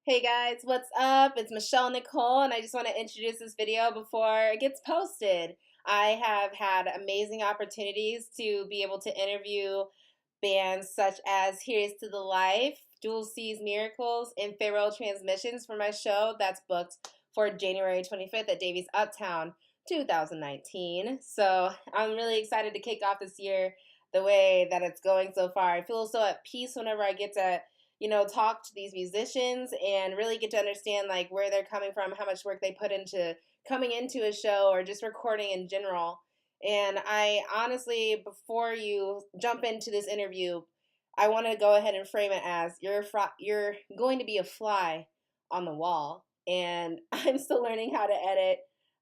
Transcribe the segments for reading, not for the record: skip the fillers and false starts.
Hey guys, what's up? It's Michelle Nicole, and I just want to introduce this video before it gets posted. I have had amazing opportunities to be able to interview bands such as Here's to the Life, Dual C's Miracles, and Farewell Transmissions for my show that's booked for January 25th at Davies Uptown 2019. So I'm really excited to kick off this year the way that it's going so far. I feel so at peace whenever I get to talk to these musicians and really get to understand like where they're coming from, how much work they put into coming into a show or just recording in general. And I honestly, before you jump into this interview, I want to go ahead and frame it as you're going to be a fly on the wall. And I'm still learning how to edit.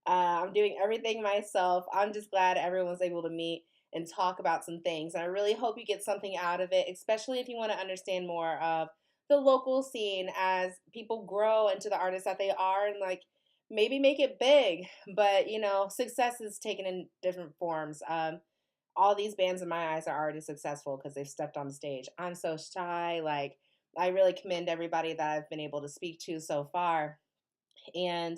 I'm doing everything myself. I'm just glad everyone was able to meet and talk about some things. And I really hope you get something out of it, especially if you want to understand more of the local scene as people grow into the artists that they are and like maybe make it big. But, success is taken in different forms. All these bands in my eyes are already successful because they've stepped on stage. I'm so shy. Like, I really commend everybody that I've been able to speak to so far. And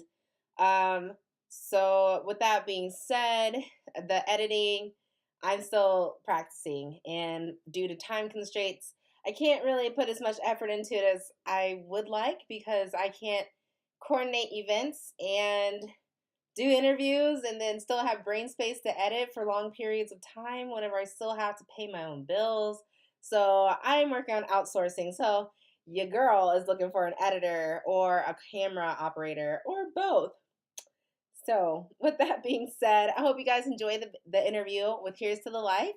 so with that being said, the editing, I'm still practicing, and due to time constraints, I can't really put as much effort into it as I would like because I can't coordinate events and do interviews and then still have brain space to edit for long periods of time whenever I still have to pay my own bills. So I'm working on outsourcing. So your girl is looking for an editor or a camera operator or both. So with that being said, I hope you guys enjoy the interview with Here's to the Life.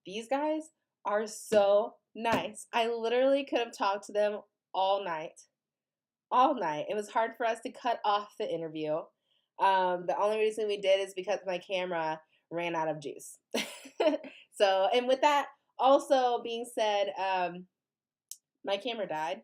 These guys are so nice. I literally could have talked to them all night. All night. It was hard for us to cut off the interview. The only reason we did is because my camera ran out of juice. So, and with that also being said, my camera died.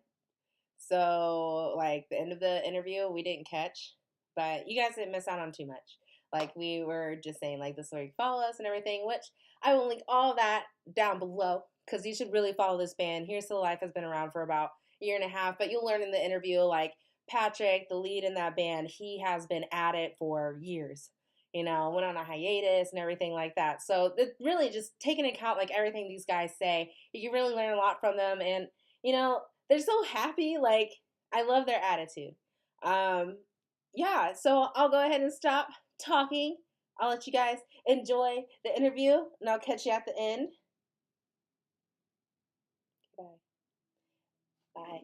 So, like, the end of the interview, we didn't catch. But you guys didn't miss out on too much. Like, we were just saying, like, this is where you follow us and everything, which I will link all that down below because you should really follow this band. Here's to the Life has been around for about a year and a half, but you'll learn in the interview, like, Patrick, the lead in that band, he has been at it for years. Went on a hiatus and everything like that. So, really just taking into account, like, everything these guys say, you can really learn a lot from them. And, they're so happy. Like, I love their attitude. Yeah, so I'll go ahead and stop talking. I'll let you guys enjoy the interview, and I'll catch you at the end. Bye. Bye.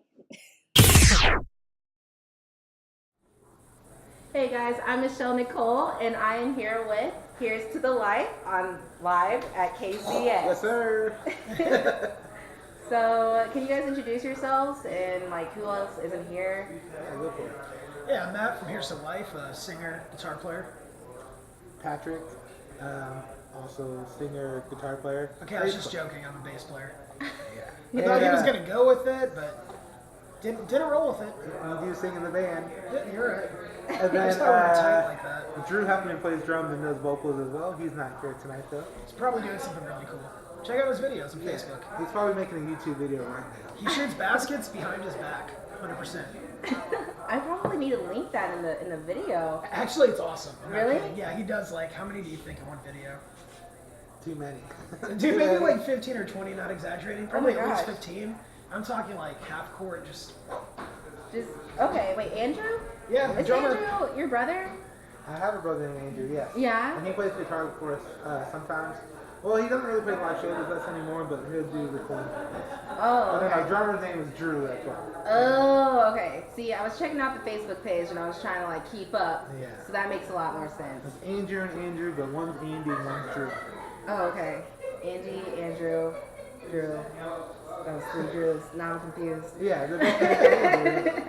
Hey guys, I'm Michelle Nicole, and I am here with Here's to the Life on live at KZX. Yes, sir. So, can you guys introduce yourselves and like who else isn't here? Yeah, I'm Matt from Here's to Life, singer, guitar player. Patrick, also singer, guitar player. Okay, I was just joking. I'm a bass player. Yeah. I thought he was gonna go with it, but didn't roll with it. You do sing in the band. Yeah, you're right. And then I just thought we were tight like that. Drew Huffman plays drums and does vocals as well. He's not here tonight though. He's probably doing something really cool. Check out his videos on Facebook. He's probably making a YouTube video right now. He shoots baskets behind his back, 100%. I probably need to link that in the video. Actually, it's awesome. Really? Yeah, he does like, how many do you think in one video? Too many. Dude, maybe like 15 or 20, not exaggerating. Probably my at least gosh. 15. I'm talking like half court, just Okay, wait, Andrew? yeah, Is drummer. Andrew your brother? I have a brother named Andrew, yes. Yeah? And he plays guitar for us sometimes. Well, he doesn't really play live shows with us anymore, but he'll do recording. Oh, But then okay. our drummer's name is Drew, that's why. Oh, okay. See, I was checking out the Facebook page and I was trying to like keep up. Yeah. So that makes a lot more sense. It's Andrew and Andrew, but one's Andy and one's Drew. Oh, okay. Andy, Andrew, Drew. That was 3 Drews. Now I'm confused. Yeah, they're both named Andrew.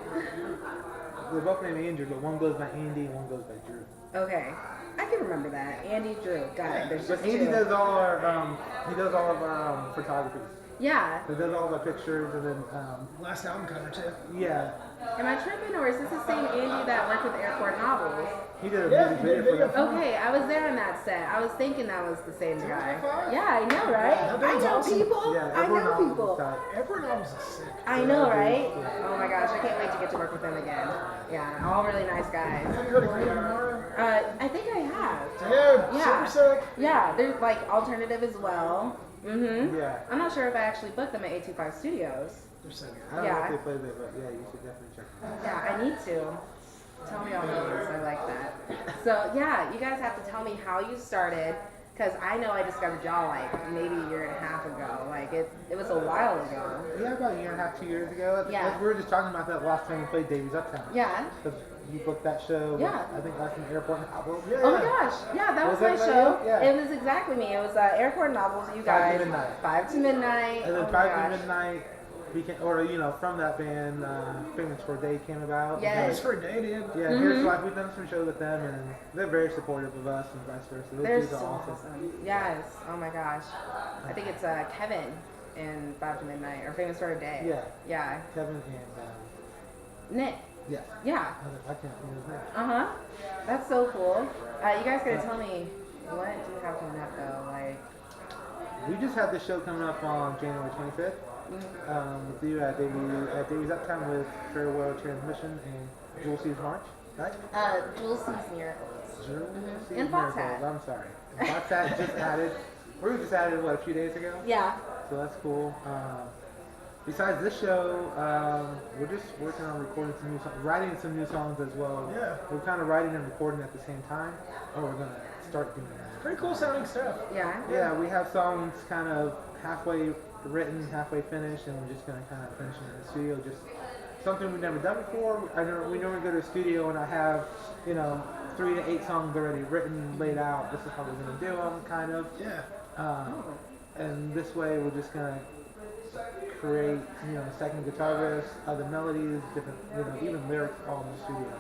They're both named Andrew, but one goes by Andy and one goes by Drew. Okay. I can remember that. Andy, Drew. Got it. There's just But Andy two. does all our of our photography. Yeah. He does all of our pictures and then Last album cover too. yeah. Am I tripping or is this the same Andy that worked with Airport Novels? He did a Yeah, music he did a video for video them. Okay, I was there in that set. I was thinking that was the same guy. Yeah, I know, right? That I band's know awesome. people. Yeah, I everyone know knows people. this guy. Airport Novels is sick. I know, Yeah, right? yeah. Oh my gosh, I can't wait to get to work with them again. Yeah, all really nice guys. Have you heard of Green Tomorrow? I think I have. Dude, Yeah. super sick. Yeah, there's like alternative as well. Mm-hmm. Yeah. I'm not sure if I actually booked them at 825 Studios. They're so good. I don't know Yeah. if they play there, but yeah, you should definitely check them out. Yeah, I need to. Tell me all the names. I like that. So yeah, you guys have to tell me how you started, because I know I discovered y'all like maybe a year and a half ago. Like it was a while ago. Yeah, about a year and a half, 2 years ago. Yeah. We were just talking about that last time we played Davies Uptown. Yeah. Because you booked that show. Yeah. I think last in the airport in Apple. Yeah. Oh my gosh. Yeah, that was Was my that show. you? Yeah. It was exactly me. It was Airport Novels. You 5 guys. to Midnight. 5 to Midnight. And then Oh my 5 gosh. to Midnight became, or from that band, Famous for a Day came about. Yes. Thanks for a day, dude. Yeah, Mhm. Here's Life. We've done some shows with them, and they're very supportive of us and vice versa. Those They're dudes so are awesome. awesome. Yes. Oh my gosh. I think it's Kevin in 5 to Midnight or Famous for a Day. Yeah, Yeah. Kevin and Nick. yeah, Yeah. I can't think of his name. Uh-huh. That's so cool. You guys gotta tell me, what do you have coming up though? Like, We just had this show coming up on January 25th. With you at Davies Uptown with Farewell Transmission and Jewel Sees March, right? Jewel Sees Miracles. Jewel Sees And Fox Hat. Miracles, I'm sorry. And Fox Hat just added. We just added what, a few days ago? Yeah. So that's cool. Besides this show, we're just working on recording some new songs, writing some new songs as well. Yeah. We're kind of writing and recording at the same time. Oh, we're gonna start doing that. Pretty cool sounding stuff. Yeah. Yeah, we have songs kind of halfway written, halfway finished, and we're just gonna kind of finish them in the studio. Just something we've never done before. We normally go to a studio and I have 3 to 8 songs already written, laid out. This is how we're gonna do them, kind of. Yeah. And this way, we're just gonna create, second guitar riffs, other melodies, different, even lyrics all in the studio.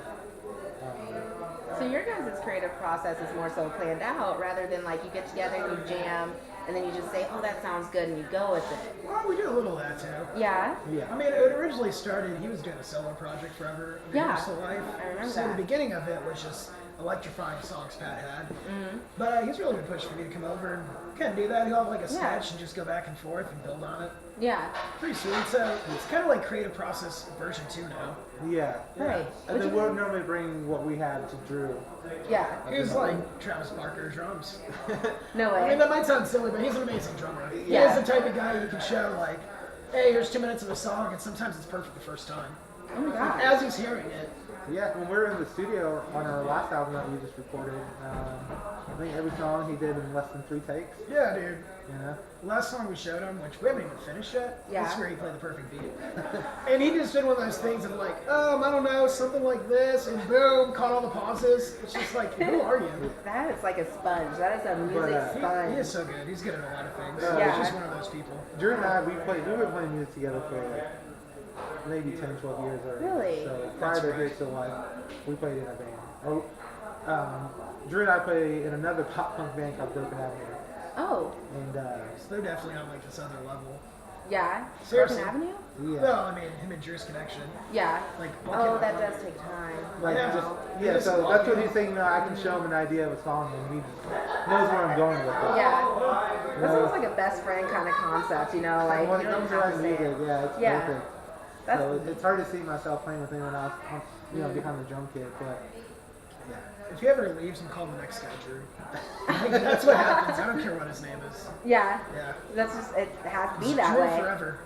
So your guys' creative process is more so planned out rather than like you get together and you jam and then you just say, oh, that sounds good, and you go with it. Well, we do a little of that too. Yeah. Yeah. I mean, it originally started, he was doing a solo project forever. Yeah. Here's the Life. I remember So that. the beginning of it was just electrifying songs Pat had. Mm-hmm. But he's really been pushing for me to come over and kind of do that. He'll have like a Yeah. sketch and just go back and forth and build on it. Yeah. Pretty sweet. So it's kind of like creative process version 2 now. Yeah. Right. And then we'll normally bring what we have to Drew. Yeah. He was like Travis Barker drums. No I way. mean, that might sound silly, but he's an amazing drummer. He Yeah. is the type of guy you can show like, hey, here's 2 minutes of a song, and sometimes it's perfect the first time. Oh my gosh. As he's hearing it. Yeah, when we were in the studio on our last album that we just recorded, I think every song he did in less than 3 takes. Yeah, dude. Last song we showed him, which we haven't even finished yet, Yeah. that's where he played the perfect beat. And he just did one of those things of like, I don't know, something like this, and boom, caught all the pauses. It's just like, who are you? That is like a sponge. That is a music But, sponge. He is so good. He's good at a lot of things. Yeah. He's just one of those people. Drew and I, we've been playing music together for maybe 10, 12 years already. Really? So prior to Here's to Life, we played in a band. Drew and I play in another pop punk band called Broken Avenue. Oh. And So they're definitely on like this other level. Yeah. Seriously. Broken Avenue? yeah. No, I mean, him and Drew's connection. Yeah. Like, Oh, okay, that does take time. Like Yeah. just Yeah, so just that's what walking. he's saying. I can show him an idea of a song, and he knows where I'm going with it. Yeah. That sounds like a best friend kind of concept, like when you it don't comes have around to say music, it. yeah, it's Yeah. perfect. That's, So it's hard to see myself playing with him when I was, behind the drum kit, but yeah. If he ever leaves, I'm calling the next guy Drew. That's what happens. I don't care what his name is. yeah. Yeah. That's just, it has to be It's that Drew way. forever.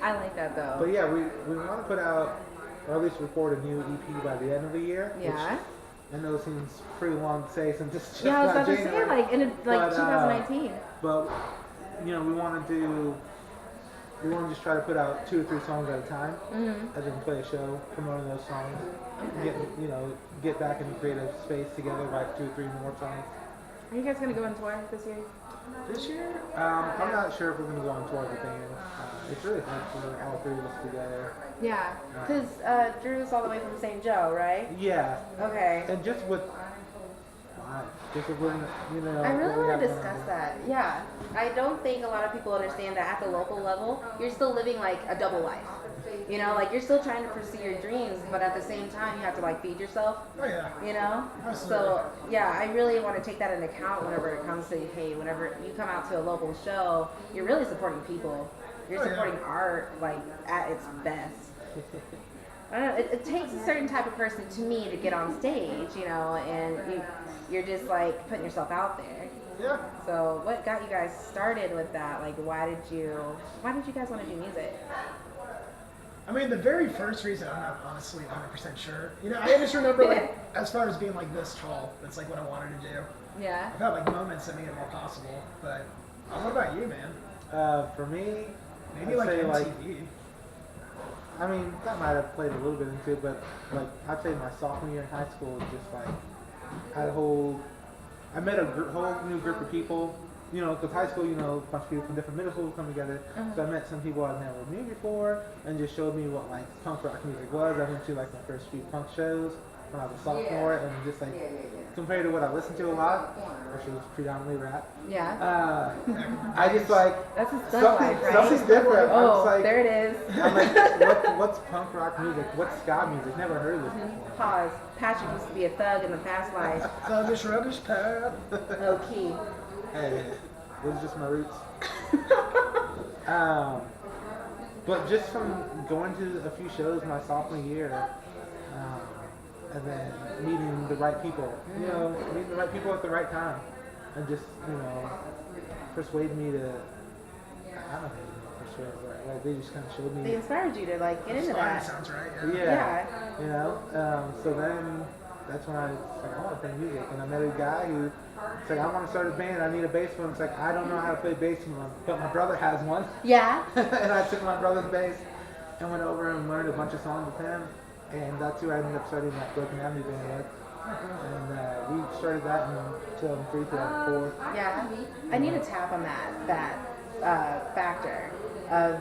I like that though. But yeah, we want to put out, or at least record a new EP by the end of the year. Yeah. Which I know seems pretty long to say since it's just Yeah, I was not about to say January. like in But, 2019. But we want to just try to put out 2 or 3 songs at a time, Mm-hmm. and then play a show promoting those songs. Okay. Get back in the creative space together, write 2 or 3 more songs. Are you guys gonna go on tour this year? This year? I'm not sure if we're going to go on tour with the band. It's really hard for all 3 of us together. Yeah, because Drew's all the way from St. Joe, right? Yeah, Okay. and just with I what really we want have to going discuss on. that. Yeah. I don't think a lot of people understand that at the local level, you're still living like a double life. Like you're still trying to pursue your dreams, but at the same time, you have to like feed yourself. Oh, yeah. So yeah, I really want to take that into account whenever it comes to, hey, whenever you come out to a local show, you're really supporting people. You're Oh, yeah. supporting art like at its best. I don't know, it takes a certain type of person to me to get on stage, and you're just like putting yourself out there. Yeah. So what got you guys started with that? Like, why did you guys want to do music? I mean, the very first reason, I'm not honestly 100% sure. I just remember, like, as far as being, like, this tall, that's, like, what I wanted to do. Yeah. I've had, like, moments that made it more possible, but what about you, man? For me, Maybe, I'd like, say, MTV. I mean, that might have played a little bit into it, but, like, I'd say my sophomore year in high school, just, like, I met a whole new group of people. Because high school, a bunch of people from different middle schools come together. So I met some people I'd never knew before, and just showed me what like punk rock music was. I went to like my first few punk shows when I was a sophomore, and just like compared to what I listened to a lot, which was predominantly rap. Yeah. I just like that's a thug life, right? Something different. Oh, I'm just like, there it is. I'm like, what's punk rock music? What's ska music? Never heard of this before. Pause. Patrick used to be a thug in the past life. Thuggish, ruggish path. Low key. Hey, it was just my roots. But just from going to a few shows my sophomore year, and then meeting the right people, meeting the right people at the right time, and just, persuade me to, I don't know, persuade, like they just kind of showed me. They inspired you to like get into that. Sounds right. Yeah. So then that's when I want to play music, and I met a guy who. It's like, I want to start a band, I need a bass player. It's like, I don't know how to play bass, but my brother has one. Yeah. And I took my brother's bass and went over and learned a bunch of songs with him. And that's who I ended up starting that Broken Avenue band with. And we started that in 2003, 2004. Yeah. I need to tap on that factor of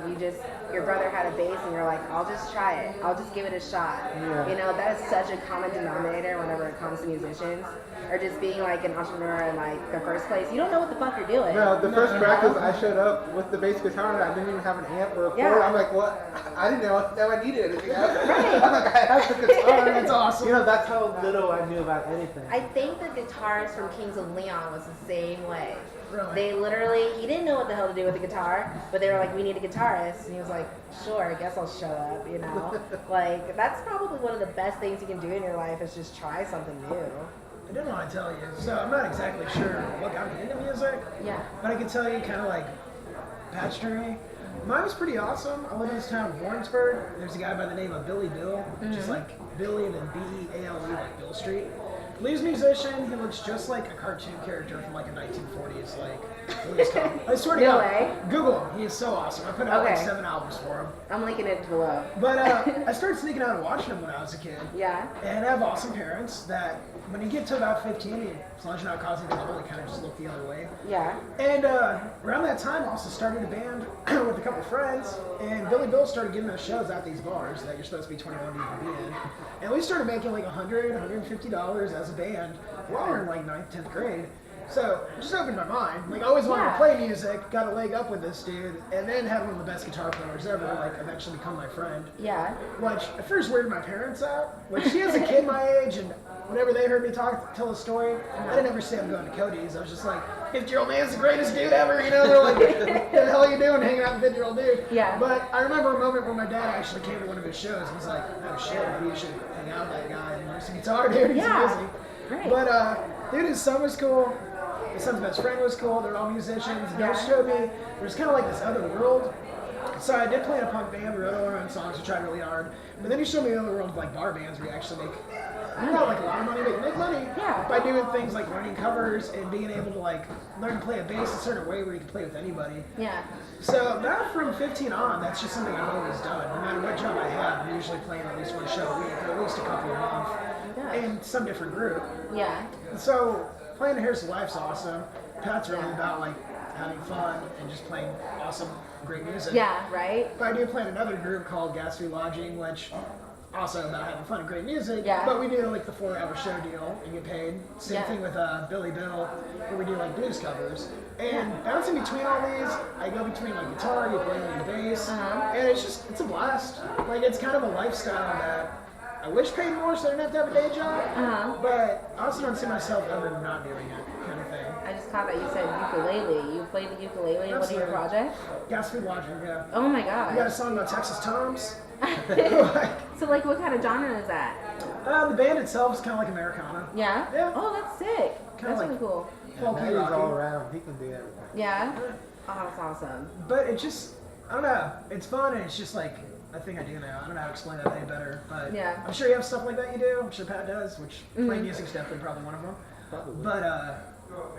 your brother had a bass and you're like, I'll just try it. I'll just give it a shot. Yeah. That is such a common denominator whenever it comes to musicians. Or just being like an entrepreneur in like the first place. You don't know what the fuck you're doing. No, the first practice I showed up with the bass guitar and I didn't even have an amp or a chord. I'm like, what? I didn't know if I needed anything else. Right. I'm like, I have the guitar. That's awesome. That's how little I knew about anything. I think the guitarist from Kings of Leon was the same way. Really? They literally, he didn't know what the hell to do with the guitar, but they were like, we need a guitarist. And he was like, sure, I guess I'll show up, Like, that's probably one of the best things you can do in your life is just try something new. I didn't want to tell you, so I'm not exactly sure what got me into music. Yeah. But I can tell you kind of like Pat's journey. Mine was pretty awesome. I live in this town of Warrensburg. There's a guy by the name of Billy Bill, which is like Billy and then B-E-A-L-E, like Bill Street. Blues musician. He looks just like a cartoon character from like a 1940s, like, what is it called? I swear to God, Google him. He is so awesome. I put out like 7 albums for him. I'm linking it below. But I started sneaking out and watching him when I was a kid. Yeah. And I have awesome parents that when you get to about 15, you're plunging out causing trouble, you kind of just look the other way. Yeah. And around that time, I also started a band with a couple friends, and Billy Bill started giving us shows at these bars that you're supposed to be 21 to even be in. And we started making like $100, $150 as a band while we were in like 9th, 10th grade. So it just opened my mind. Like, I always wanted to play music, got a leg up with this dude, and then had one of the best guitar players ever, like, eventually become my friend. Yeah. Which at first weirded my parents out. Like, she has a kid my age, and whenever they heard me tell a story, I didn't ever say I'm going to Cody's. I was just like, 50-year-old man's the greatest dude ever, They're like, what the hell are you doing hanging out with a 50-year-old dude? Yeah. But I remember a moment where my dad actually came to one of his shows. He was like, oh shit, maybe you should hang out with that guy and learn some guitar, dude. He's busy. Right. But, dude, his son was cool. His son's best friend was cool. They're all musicians. They showed me there's kind of like this other world. So I did play in a punk band. We wrote all our own songs. We tried really hard. But then he showed me the other world of like bar bands where you actually make not like a lot of money, but you make money by doing things like learning covers and being able to like learn to play a bass a certain way where you can play with anybody. Yeah. So now from 15 on, that's just something I've always done. No matter what job I have, I'm usually playing at least one show a week or at least a couple a month in some different group. Yeah. So playing Here's the Life's awesome. Pat's really about like having fun and just playing awesome, great music. Yeah, right? But I do play in another group called Gas Fee Lodging, which also about having fun and great music. Yeah. But we do like the 4-hour show deal and get paid. Same thing with Billy Bill, where we do like blues covers. And bouncing between all these, I go between like guitar, ukulele, and bass, and it's a blast. Like, it's kind of a lifestyle that I wish paid more so I didn't have to have a day job, but I also don't see myself ever not doing it, kind of thing. I just caught that you said ukulele. You played the ukulele in one of your projects? Gas Food Lodging, yeah. Oh my We got god. a song about Texas Toms. So, like, what kind of genre is that? The band itself is kind of like Americana. Yeah? Yeah. Oh, that's sick. That's like- really cool. Folky He's rocky. all around. He can do everything. Yeah? Oh, that's awesome. But it just, I don't know. It's fun, and it's just like a thing I do now. I don't know how to explain that any better, but Yeah. I'm sure you have stuff like that you do. I'm sure Pat does, which playing music's definitely probably one of them. Probably. But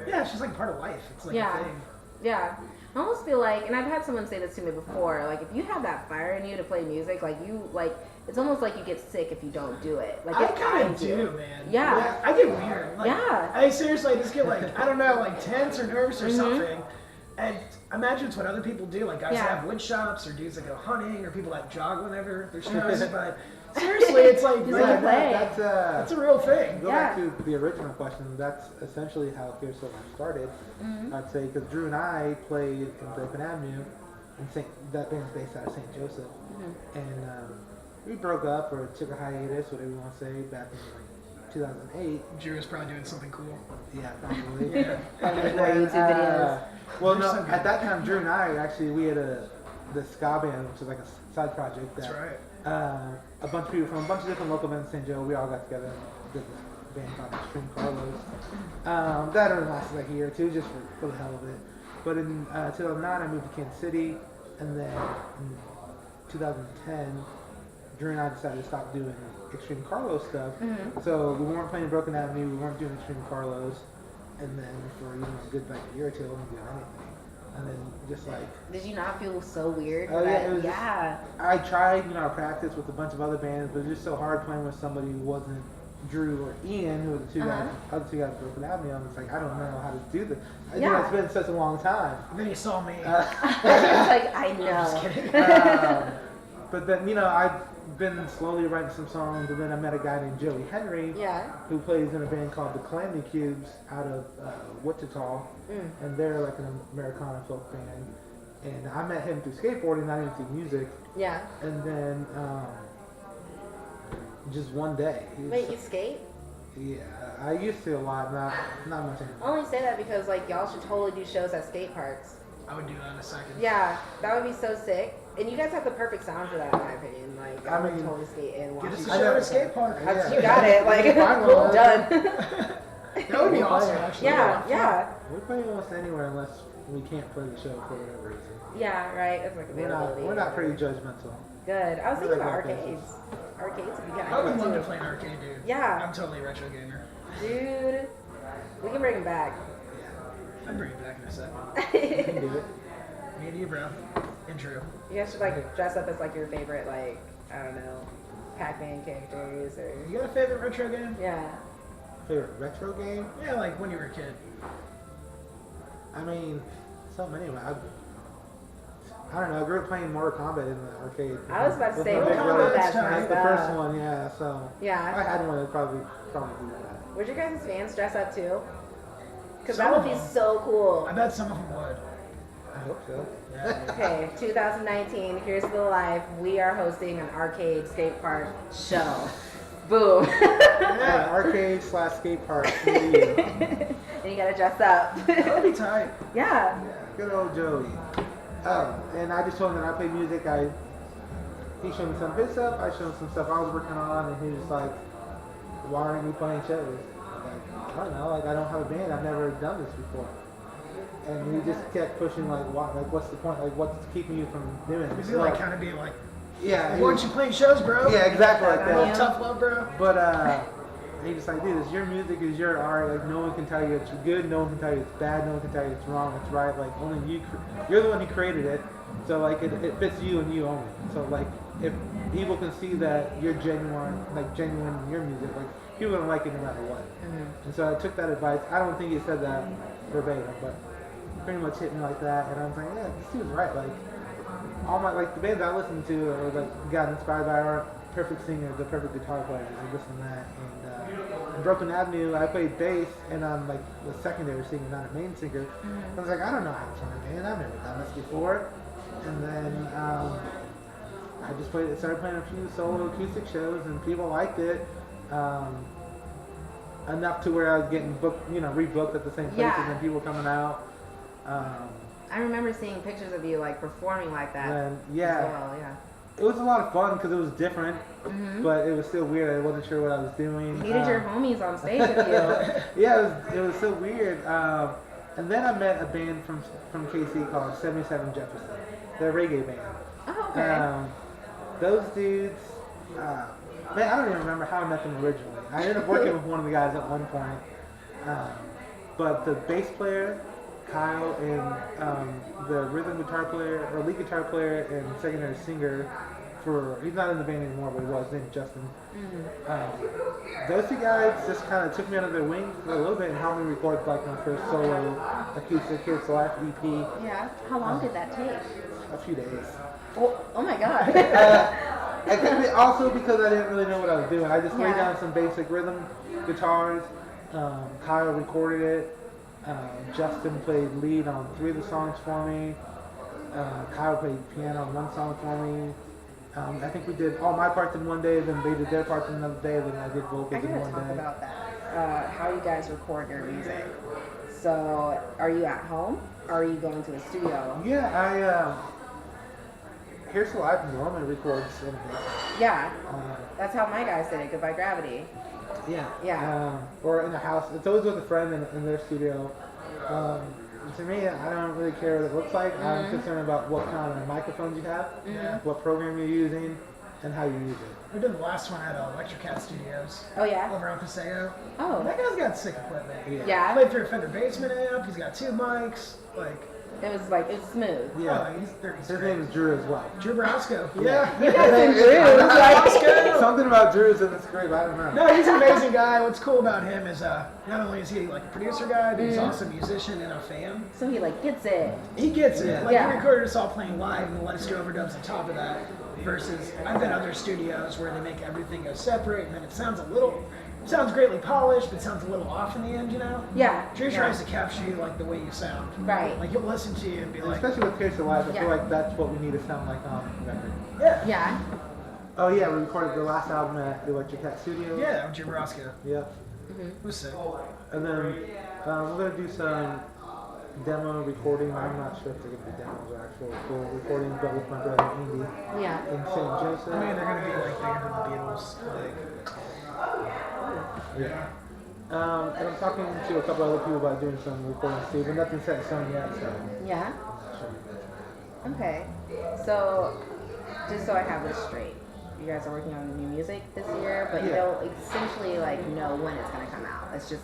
yeah, it's just like part of life. It's like Yeah. a thing. Yeah. I almost feel like, and I've had someone say this to me before, like, if you have that fire in you to play music, like, it's almost like you get sick if you don't do it. Like, I it kind of binds do, you. man. Yeah. I get weird. Like, Yeah. I seriously I just get like, I don't know, like tense or nervous or something. And imagine it's what other people do, like guys Yeah. that have wood shops or dudes that go hunting or people that jog whenever they're stressed. But seriously, it's like, Just like man, play. that's a real thing. Go Yeah. back to the original question. That's essentially how Here's So Life started. I'd say because Drew and I played in Broken Avenue, and that band's based out of St. Joseph, and we broke up or took a hiatus, whatever you want to say, back in like 2008. Drew is probably doing something cool. Yeah, probably. Yeah. And More then, YouTube videos. well, They're no, so good. at that time, Drew and I actually we had the ska band, which is like a side project. That's That, right. a bunch of people from a bunch of different local bands in St. Joe, we all got together and did this band called Extreme Carlos. That only lasted like a year or two, just for the hell of it. But in 2009, I moved to Kansas City, and then in 2010, Drew and I decided to stop doing Extreme Carlos stuff. So we weren't playing Broken Avenue, we weren't doing Extreme Carlos, and then for a good like a year or two, I wasn't doing anything. And then just like Did you not feel so weird? Oh, yeah, it was yeah. I tried, to practice with a bunch of other bands, but it was just so hard playing with somebody who wasn't Drew or Ian, who were the other two guys at Broken Avenue. I was like, I don't know how to do this. It's been such a long time. And then you saw me. It's like, I know. But then, I've been slowly writing some songs, and then I met a guy named Joey Henry, Yeah. who plays in a band called the Calamity Cubes out of Wichita, and they're like an Americana folk band. And I met him through skateboarding, not even through music. Yeah. And then just one day. Wait, you skate? Yeah, I used to a lot, not much I anymore. only say that because, like, y'all should totally do shows at skate parks. I would do that in a second. Yeah, that would be so sick. And you guys have the perfect sound for that, in my opinion. Like, I would totally skate and watch Get us you. a show at a skate park. You got it. Like, Final. done. That would be awesome, actually. Yeah. We play almost anywhere unless we can't play the show for whatever reason. Yeah, right. It's like availability. We're not pretty judgmental. Good. I was thinking about Really like arcades. Arcades would be kind I would of love to cool, play an arcade, dude. Yeah. I'm totally a retro gamer. too. Dude, we can bring them back. I'd bring it back in a second. You can do it. Me and you, bro. Intro. You guys should, like, dress up as, like, your favorite, like, I don't know, Pac-Man characters or... You got a favorite retro game? Yeah. Favorite retro game? Yeah, like when you were a kid. I mean, so many. I don't know. I grew up playing Mortal Kombat in the arcade. I was about to With say my big Mortal brother. Kombat's Kombat's time. my That's the stuff. first one, yeah. So if I Yeah. had one, I'd probably do that. Would your guys' fans dress up too? Because Some that would of be them. so cool. I bet some of them would. I hope so. Yeah. Okay, 2019, Here's the Life. We are hosting an arcade skate park show. Boom. Yeah, arcade / skate park. And you gotta dress up. That would be tight. Yeah. Good old Joey. And I just told him that I play music. He showed me some of his stuff. I showed him some stuff I was working on, and he was like, "Why aren't you playing shows?" Like, I don't know. Like, I don't have a band. I've never done this before. And he just kept pushing, like, what's the point? Like, what's keeping you from doing it? Was he like kind of being like, Yeah. why aren't you playing shows, bro? Yeah, exactly like Yeah. that. Tough love, bro. But he's just like, dude, it's your music, it's your art. Like, no one can tell you it's good, no one can tell you it's bad, no one can tell you it's wrong, it's right. Like, only you, you're the one who created it. So like, it fits you and you only. So like, if people can see that you're genuine in your music, like, people are gonna like it no matter what. And so I took that advice. I don't think he said that verbatim, but pretty much hit me like that. And I was like, yeah, this dude's right. Like, all my, like, the bands I listened to or like got inspired by are perfect singers, the perfect guitar players, and this and that. And in Broken Avenue, I played bass, and I'm like the secondary singer, not a main singer. I was like, I don't know how to run a band. I've never done this before. And then I just started playing a few solo acoustic shows, and people liked it. Enough to where I was getting booked, rebooked at the same places, and people coming out. I remember seeing pictures of you, like, performing like that. And As well, yeah. It was a lot of fun because it was different, but it was still weird. I wasn't sure what I was doing. You needed your homies on stage with you. Yeah, it was so weird. And then I met a band from KC called 77 Jefferson. They're a reggae band. Oh, okay. Those dudes, man, I don't even remember how I met them originally. I ended up working with one of the guys at one point. But the bass player, Kyle, and the rhythm guitar player, or lead guitar player, and secondary singer, he's not in the band anymore, but he was, named Justin. Those two guys just kind of took me under their wing for a little bit and helped me record like my first solo acoustic Here'sToTheLife EP. Yeah. How long did that take? A few days. Oh my god. I think also because I didn't really know what I was doing. I just laid down some basic rhythm guitars. Kyle recorded it. Justin played lead on 3 of the songs for me. Kyle played piano on 1 song for me. I think we did all my parts in one day, then they did their parts in another day, then I did vocals in one talk day. about that. How you guys record your music. So, are you at home? Or are you going to a studio? Yeah, Here'sToTheLife normally records in here. Yeah. That's how my guys did it, Goodbye Gravity. Yeah. Or in a house. It's always with a friend in their studio. To me, I don't really care what it looks like. I'm concerned about what kind of microphones you have, what program you're using, and how you use it. We did the last one at Electric Cat Studios. Oh, yeah? Over on Paseo. Oh. That guy's got sick equipment. Yeah? Played through a Fender Basement amp. He's got 2 mics. It's smooth. Yeah. His name is Drew as well. Drew Brasco. Yeah. You guys and Drew. Something about Drew is in the script. I don't know. No, he's an amazing guy. What's cool about him is not only is he like a producer guy, but he's also a musician and a fan. So he gets it. He gets it. He Yeah. recorded us all playing live and let us do overdubs on top of that. Versus I've been other studios where they make everything go separate and then it sounds greatly polished, but sounds a little off in the end, you know? Yeah. Drew tries to capture you like the way you sound. Right. Like he'll listen to you and be like, especially with Here'sToTheLife, I Yeah. feel like that's what we need to sound like on record. yeah. Yeah. Oh yeah, we recorded the last album at the Electric Cat Studio. Yeah, Drew Brasco. Yeah. It was sick. And then we're gonna do some demo recording. I'm not sure if they're gonna be demos or actual full recordings, but with my brother Andy Yeah. in St. Joseph. I mean, they're gonna be like bigger than the Beatles. Yeah. And I'm talking to a couple other people about doing some recordings too, but nothing's set in stone yet, so Yeah. I'm not sure. Okay. So, just so I have this straight, you guys are working on new music this year, but you don't essentially know when it's gonna come out. It's just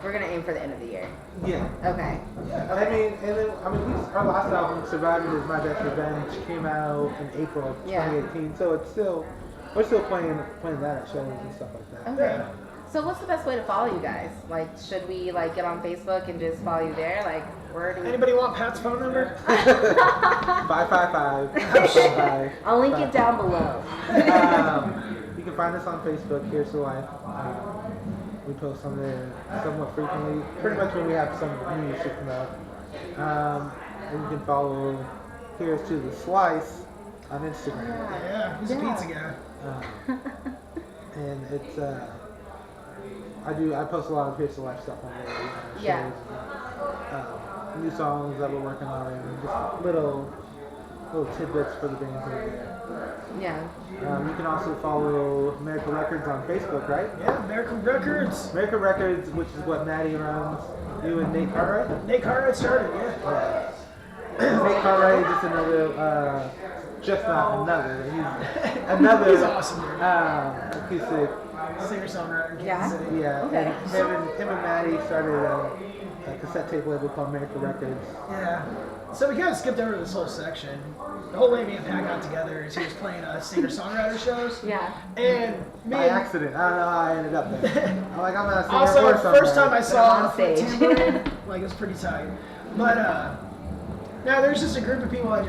we're gonna aim for the end of the year. Yeah. Okay. Our last album, Surviving Is My Best Revenge, came out in April of 2018, so we're still playing that at shows and stuff like that. Okay. So what's the best way to follow you guys? Should we get on Facebook and just follow you there? Where do we... Anybody want Pat's phone number? 555. I'll link it down below. You can find us on Facebook, Here'sToTheLife. We post on there somewhat frequently, pretty much when we have some new music come out. And you can follow Here's to the Slice on Instagram. Yeah, he's a pizza guy. And it's I post a lot of Here'sToTheLife stuff on there. Yeah. Shows, new songs that we're working on, and just little tidbits for the band here. Yeah. You can also follow America Records on Facebook, right? Yeah, American Records. America Records, which is what Maddie runs. You and Nate Cartwright? Nate Cartwright started, Nate Cartwright is just another, he's another He's awesome, dude. acoustic singer-songwriter in Yeah? Kansas City. Yeah, Okay. and him and Maddie started a cassette tape label called America Records. Yeah. So we kind of skipped over this whole section. The whole way me and Pat got together is he was playing singer-songwriter shows. Yeah. And me By and accident. I don't know how I ended up there. I'm like, I'm not a singer also, or the something. first time I saw on the stage. tambourine, it was pretty tight. But now there's just a group of people I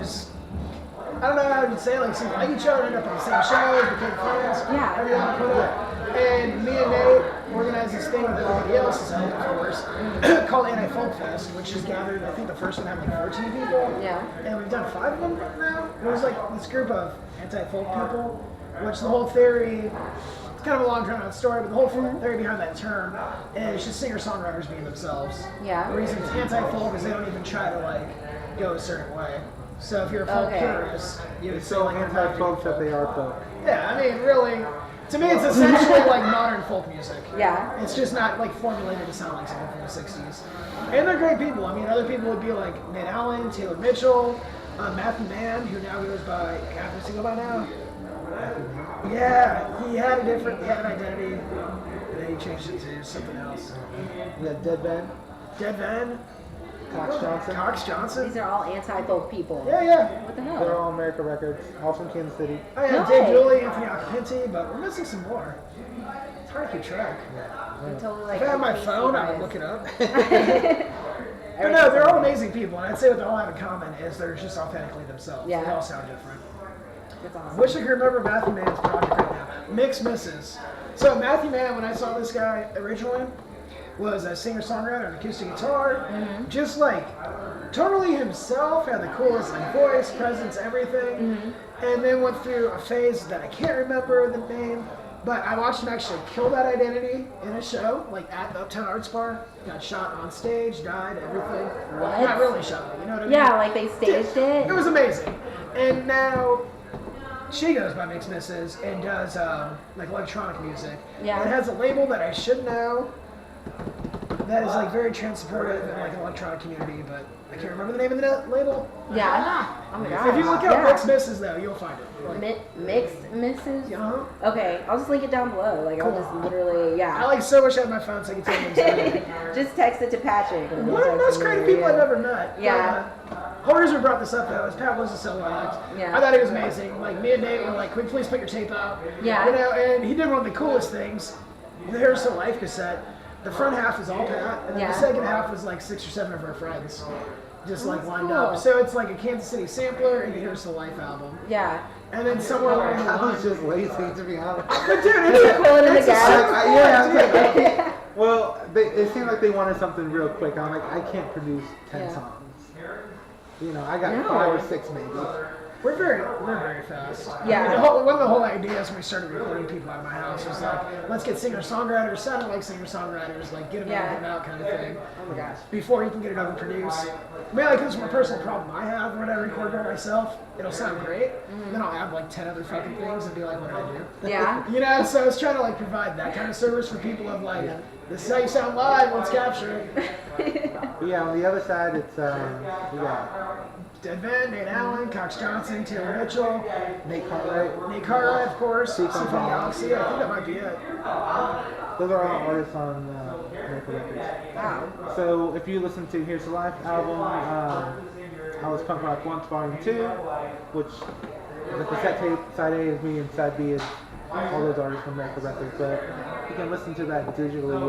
don't know how to say, seem like each other, end up on the same shows, became friends. Yeah. Everything I put up. And me and Nate organized this thing with everybody else's help, of course, called Anti-Folk Fest, which has gathered, I think the first one had 14 people. Yeah. And we've done 5 of them now. It was this group of anti-folk people, which the whole theory, it's kind of a long drawn out story, but the whole theory behind that term is just singer-songwriters being themselves. Yeah. The reason it's anti-folk is they don't even try to go a certain way. So if you're a folk purist, you would It's say so like anti-folk that they are folk. Yeah, I mean, really, to me, it's essentially like modern folk music. Yeah. It's just not like formulated to sound like something from the '60s. And they're great people. I mean, other people would be like Nate Allen, Taylor Mitchell, Matthew Mann, who now goes by, God, what's he go by now? Yeah, he had an identity, and then he changed it to something else. You got Dead Van, Dead Van, Cox Johnson. Cox Johnson. These are all anti-folk people. Yeah. What the They're hell? all America Records, all from Kansas City. Oh yeah, No Dave way. Dooley, Anthony Occhipinti, but we're missing some more. It's hard to keep track. I'm totally like. If I had my PC phone, I would bias. look it up. But no, they're all amazing people, and I'd say what they all have in common is they're just authentically themselves. Yeah. They all sound different. That's I awesome. wish I could remember Matthew Mann's project right now. Mix Misses. So Matthew Mann, when I saw this guy originally, was a singer-songwriter on acoustic guitar, just like totally himself, had the coolest like voice, presence, everything, and then went through a phase that I can't remember the name, but I watched him actually kill that identity in a show, like at the Uptown Arts Bar. Got shot on stage, died, everything. What? Not really shot, you know what I mean? Yeah, like they staged it. It was amazing. And now she goes by Mix Misses and does like electronic music. Yeah. It has a label that I should know that is like very transportive in like an electronic community, but I can't remember the name of the label. Yeah. Oh my gosh. If you look up yeah. Mix Misses though, you'll find it. Like, Mixed misses? uh-huh. Okay, I'll just link it down below. Like, I'll just literally, I yeah. like so wish I had my phone so I could tell you exactly. Just text it to Patrick. and he'll One of the text most me, creative people yeah. I've ever met. Yeah. Whole reason we brought this up though is Pat was so liked. Yeah. I thought he was amazing. Like me and Nate were like, "Can we please put your tape out?" Yeah. You know, and he did one of the coolest things. The Here's to Life cassette. The front half is all Pat, and then Yeah. the second half was like 6 or 7 of our friends, just like That's lined cool. up. So it's like a Kansas City sampler and the Here's to Life album. Yeah. And then somewhere along the I line, was just lazy, to be honest. but dude, it's Pull it in the it's a gap. super cool Yeah, I was idea. like, well, it seemed like they wanted something real quick. I'm like, I can't produce 10 Yeah. songs. You know, I got No. 5 or 6 maybe. We're very fast. Yeah. I mean, one of the whole ideas when we started recording people out of my house was like, let's get singer-songwriters, sounding like singer-songwriters, like get them Yeah. in, get them out kind of thing. Oh my gosh. Before you can get it over produced. I mean, like this is one personal problem I have when I record by myself. It'll sound great, then I'll add like 10 other fucking things and be like, what did I do? Yeah. You know, so I was trying to like provide that kind of service for people of like, this is how you sound live, let's capture it. But yeah, on the other side, it's we got Dead Van, Nate Allen, Cox Johnson, Taylor Mitchell, Nate Cartwright. Nate Cartwright, of course, Steve Stephen Galaxy. I think that might be it. Those are all artists on America Records. Wow. So if you listen to Here's the Life album, I was Punk Rock Once Volume 2, which the cassette tape, side A is me and side B is all those artists from America Records. But you can listen to that digitally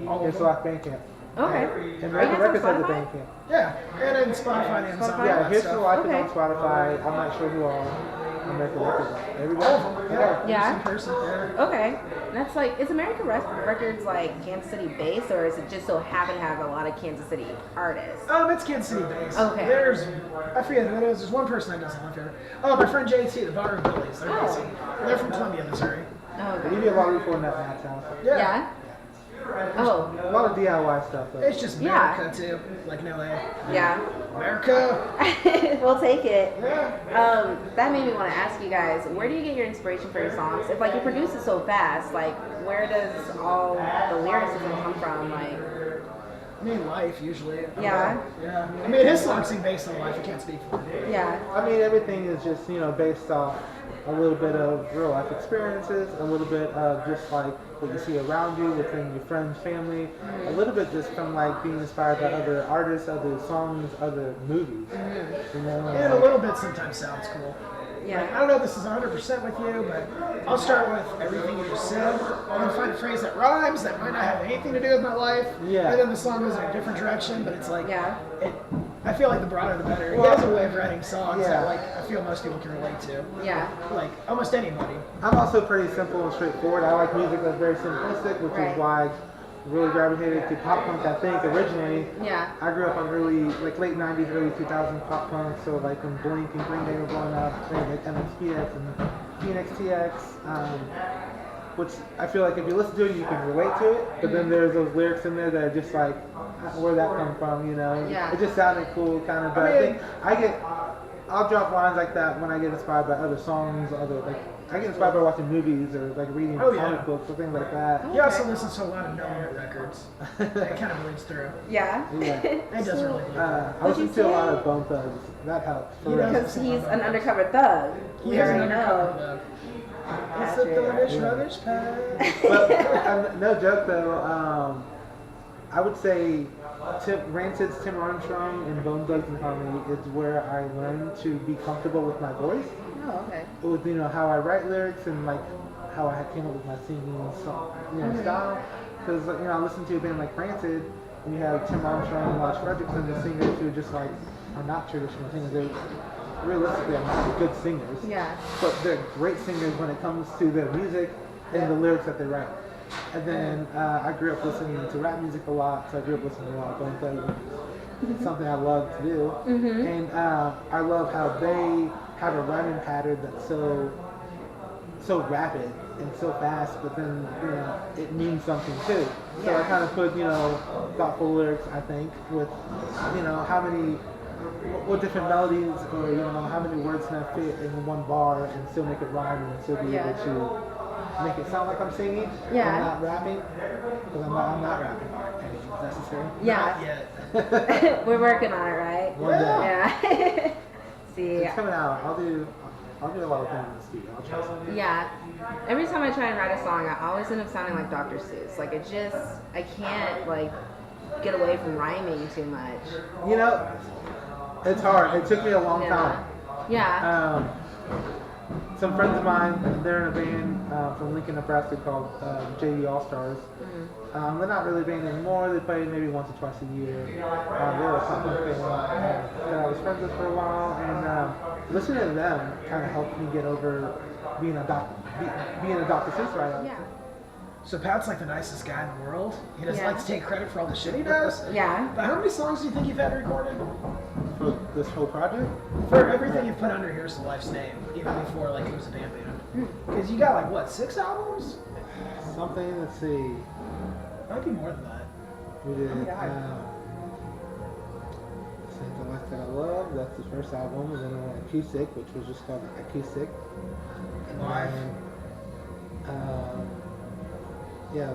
on Here's the Life Bandcamp. Okay. And Are you America guys Records on has a Spotify? Bandcamp. Yeah, and then Spotify and Amazon. Spotify? all Yeah, that Here's the stuff. Life Okay. is on Spotify. I'm not sure who all America Records are. Everybody? All of them, yeah. Yeah. In person, yeah. Okay. That's like, is America Records like Kansas City based, or is it just so happen to have a lot of Kansas City artists? It's Kansas City based. Okay. I forget who it is. There's one person that doesn't live here. Oh, my friend JT, the Barroom Billies. They're Oh. amazing. They're from Columbia, Missouri. Oh, We okay. do a lot of recording at Matt's house. Yeah? Oh, A lot of DIY stuff though. It's just Yeah. America, too. Like no way. yeah. America. We'll take it. Yeah. That made me want to ask you guys, where do you get your inspiration for your songs? If like you produce it so fast, like where does all the lyricism come from? Like, I mean, life, usually. Yeah. Yeah. I mean, his songs seem based on life. I can't speak for him. yeah. I mean, everything is just, based off a little bit of real life experiences, a little bit of just like what you see around you within your friends, family, a little bit just from like being inspired by other artists, other songs, other movies. You know, And a little bit sometimes sounds cool. Yeah. Like, I don't know if this is 100% with you, but I'll start with everything you just said. I'll then find a phrase that rhymes that might not have anything to do with my life. Yeah. And then the song goes in a different direction, but it's like, Yeah. I feel like the broader the better. He has a way of writing songs Yeah. that like I feel most people can relate to. Yeah. Like almost anybody. I'm also pretty simple and straightforward. I like music that's very simplistic, which Right. is why I really gravitated to pop punk, I think, originally. Yeah. I grew up on late 90s, early 2000s pop punk, so like when Blink and Green Day were blowing up, like MXPX and Phoenix TX, which I feel like if you listen to it, you can relate to it, but then there's those lyrics in there that are just like, where'd that come from, Yeah. It just sounded cool, kind of, but I I mean- think I get I'll drop lines like that when I get inspired by other songs, I get inspired by watching movies or like reading comic books or things like that. He also listens to a lot of no records. It kind of bleeds through. Yeah. It doesn't really. I listen to a lot of Bone Thugs. That helps. Because he's an undercover thug. He already know. It's the thuggish rubbish pack. But no joke though. I would say Rancid's Tim Armstrong and Bone Thugs and Harmony is where I learned to be comfortable with my voice. Oh, okay. With how I write lyrics and like how I came up with my singing style. Because I listen to a band like Rancid, and you have Tim Armstrong and Lars Fredrickson, the singers who just like are not traditional singers. They're realistically are not good singers. Yeah. But they're great singers when it comes to their music and the lyrics that they write. And then I grew up listening to rap music a lot, so I grew up listening to a lot of Bone Thugs. It's something I love to do. And I love how they have a rhyming pattern that's so rapid and so fast, but then it means something too. So I kind of put thoughtful lyrics, I think, with what different melodies or how many words can I fit in one bar and still make it rhyme and still be able to make it sound like I'm singing. Yeah. I'm not rapping because I'm not rapping. Anything's necessary. Yeah. Not yet. We're working on it, right? One day. Yeah. See. It's coming out. I'll do a lot of things in the studio. I'll try something. Yeah. Every time I try and write a song, I always end up sounding like Dr. Seuss. Like I can't like get away from rhyming too much. It's hard. It took me a long time. Yeah. Some friends of mine, they're in a band from Lincoln, Nebraska called JV All Stars. They're not really a band anymore. They play maybe once or twice a year. They were a pop punk band that I was friends with for a while, and listening to them kind of helped me get over being a Dr. Seuss writer. Yeah. So Pat's like the nicest guy in the world. He doesn't like to take credit for all the shit he does. Yeah. But how many songs do you think you've had recorded? For this whole project? For everything you've put under Here's the Life's name, even before like it was a band. Because you got like what, 6 albums? Something. Let's see. Might be more than that. We did. God. Sing the Life That I Love. That's the first album, and then I went Acoustic, which was just called Acoustic. Live.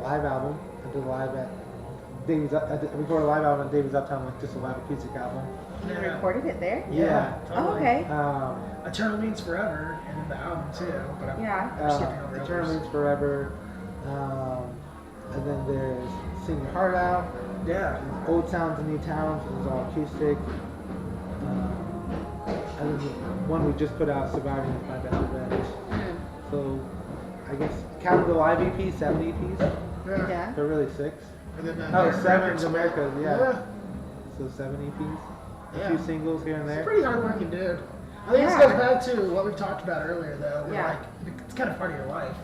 Live album. I did a live at Davy's. I recorded a live album at Davy's Uptown, like just a live acoustic album. You recorded it there? Yeah. Totally. Oh, okay. Eternal Means Forever, and then the album too. But I'm skipping over Eternal others. Means Forever. And then there's Sing Your Heart Out. Yeah. Old Towns and New Towns. It was all acoustic. And then the one we just put out, Surviving with My Best Revenge. So I guess counting the live EP, 7 EPs. Yeah. They're really 6. And then Oh, 7 in America, yeah. Yeah. So 7 EPs. A Yeah. few singles here and He's a there. pretty hard-working dude. I think this Yeah. goes back to what we talked about earlier, though. Where, Yeah. like, it's kind of part of your life.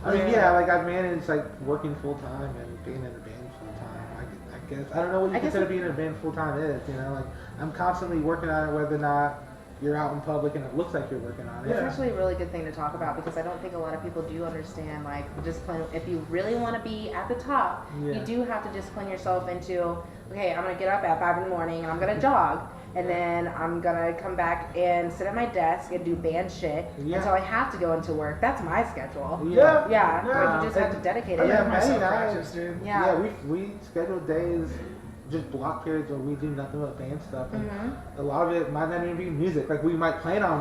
I mean, yeah, like I've managed like working full time and being in a band full time. I guess I don't know what you consider being in a band full time is. Like I'm constantly working on it, whether or not you're out in public and it looks like you're working on it. It's actually a really good thing to talk about because I don't think a lot of people do understand like discipline. If you really want to be at the top, you do have to discipline yourself into, okay, I'm going to get up at 5 in the morning and I'm going to jog. And then I'm going to come back and sit at my desk and do band shit until I have to go into work. That's my schedule. Yeah. Yeah, like you just have to dedicate it. Yeah, Myself Maddie and I- practice, dude. Yeah. we schedule days, just block periods where we do nothing but band stuff. And a lot of it might not even be music. Like we might plan on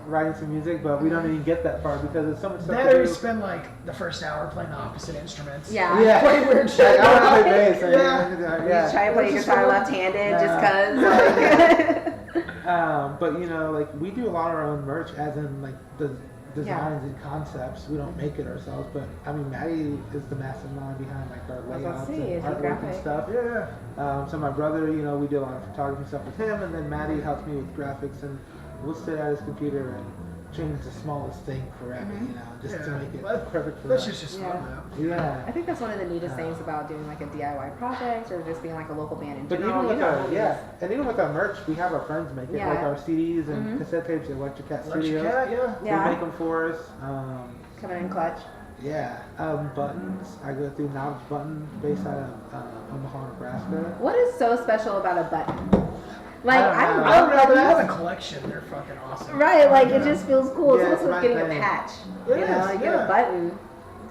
writing some music, but we don't even get that far because there's so much stuff That to or you do. spend like the first hour playing the opposite instruments. Yeah. Yeah. Play weird shit. I want to play bass. Yeah. You Yeah. try to play Which is guitar fun. left-handed No. just cause. But like we do a lot of our own merch, as in like the designs and concepts. We don't make it ourselves, but I mean, Maddie is the mastermind behind like our was gonna layouts say, and it's a artwork and graphic. stuff. Yeah. So my brother, we do a lot of photography stuff with him, and then Maddie helps me with graphics, and we'll sit at his computer and change the smallest thing forever, just to make it perfect for That's us. just Yeah. fun, though. Yeah. I think that's one of the neatest things about doing like a DIY project or just being like a local band in But general. even with you know, our and even with our merch, we have our friends make it, Yeah. like our CDs and cassette tapes at Electric Cat Electric Studios. Cat, yeah. Yeah. They make them for us. coming in clutch. Buttons. I go through Knobs Button based out of Omaha, Nebraska. What is so special about a button? Like I don't know. I don't know, but I have a buttons. collection. They're fucking awesome. Right, like it just feels cool. Yeah, It's it's almost like my getting a thing. patch. It You know, is, like get a yeah. button.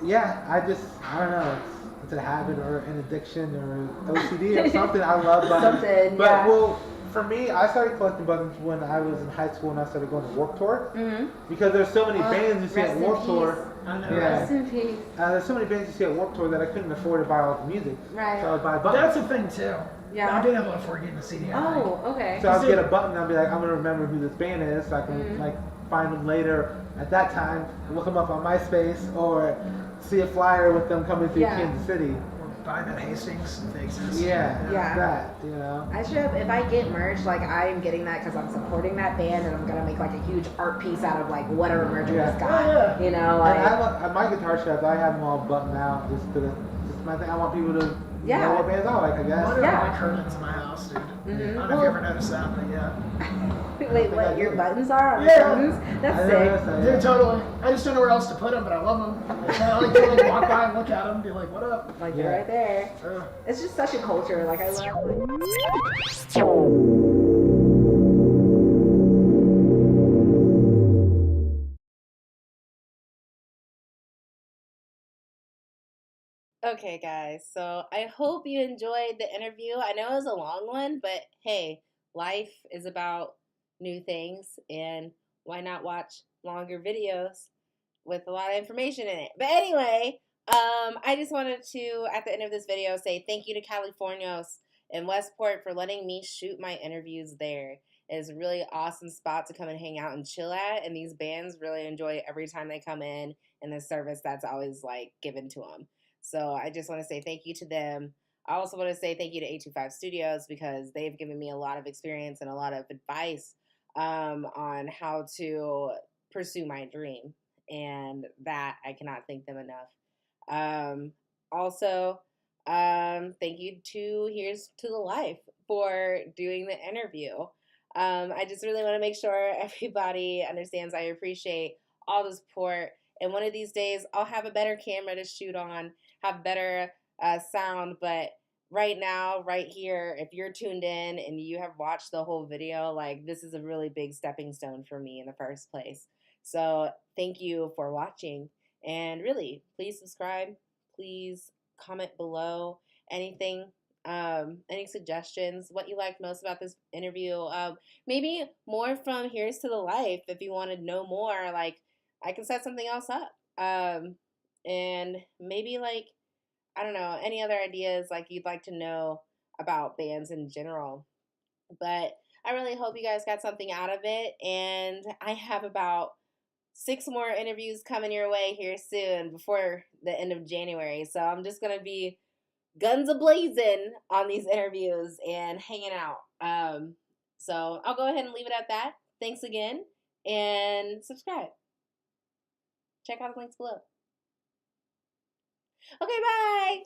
Yeah, I don't know. It's a habit or an addiction or OCD or something. I love buttons. Something, But yeah. well, for me, I started collecting buttons when I was in high school and I started going to Warped Tour Mm-hmm. because there's so many bands you see Rest at in Warped peace. Tour. I know. Yeah. Rest in peace. There's so many bands you see at Warped Tour that I couldn't afford to buy all the music. Right. So I would buy buttons. That's a thing too. Yeah. Not being able to afford getting a CD. I think. Oh, okay. So I'll get a button and I'll be like, I'm gonna remember who this band is, so I can like find them later. At that time, look them up on MySpace or see a flyer with them coming through Yeah. Kansas City. Or buy that Hastings if they exist. Yeah, Yeah. that, you know. I should have, if I get merch, like I'm getting that because I'm supporting that band and I'm gonna make like a huge art piece out of like whatever merch we just got. Yeah. You know, And like at my guitar shops, I have them all buttoned out just because it's my thing. I want people to Yeah. know what bands I like, I I guess. wonder Yeah. if my curtains in my house, dude. Mhm. I don't know if Well- you ever noticed that, but yeah. wait, what your buttons are on the Yeah. buttons? That's I sick. noticed that, Dude, yeah. totally. I just don't know where else to put them, but I love them. I like to like, walk by and look at them and be like, what up? Like Yeah. they're right there. Uh, It's just such a culture. Like I love. Okay, guys, so I hope you enjoyed the interview. I know it was a long one, but hey, life is about new things, and why not watch longer videos with a lot of information in it? But anyway, I just wanted to, at the end of this video, say thank you to Californios in Westport for letting me shoot my interviews there. It's a really awesome spot to come and hang out and chill at, and these bands really enjoy every time they come in, and the service that's always like given to them. So I just want to say thank you to them. I also want to say thank you to 825 Studios because they've given me a lot of experience and a lot of advice on how to pursue my dream. And that I cannot thank them enough. Also, thank you to Here's to the Life for doing the interview. I just really want to make sure everybody understands I appreciate all the support. And one of these days, I'll have a better camera to shoot on, have better sound. But right now, right here, if you're tuned in and you have watched the whole video, like this is a really big stepping stone for me in the first place. So thank you for watching. And really, please subscribe. Please comment below anything, any suggestions, what you liked most about this interview. Maybe more from Here's to the Life if you want to know more. Like, I can set something else up. And maybe like, I don't know, any other ideas like you'd like to know about bands in general. But I really hope you guys got something out of it. And I have about 6 more interviews coming your way here soon before the end of January. So I'm just going to be guns a-blazing on these interviews and hanging out. So I'll go ahead and leave it at that. Thanks again, and subscribe. Check out the links below. Okay, bye.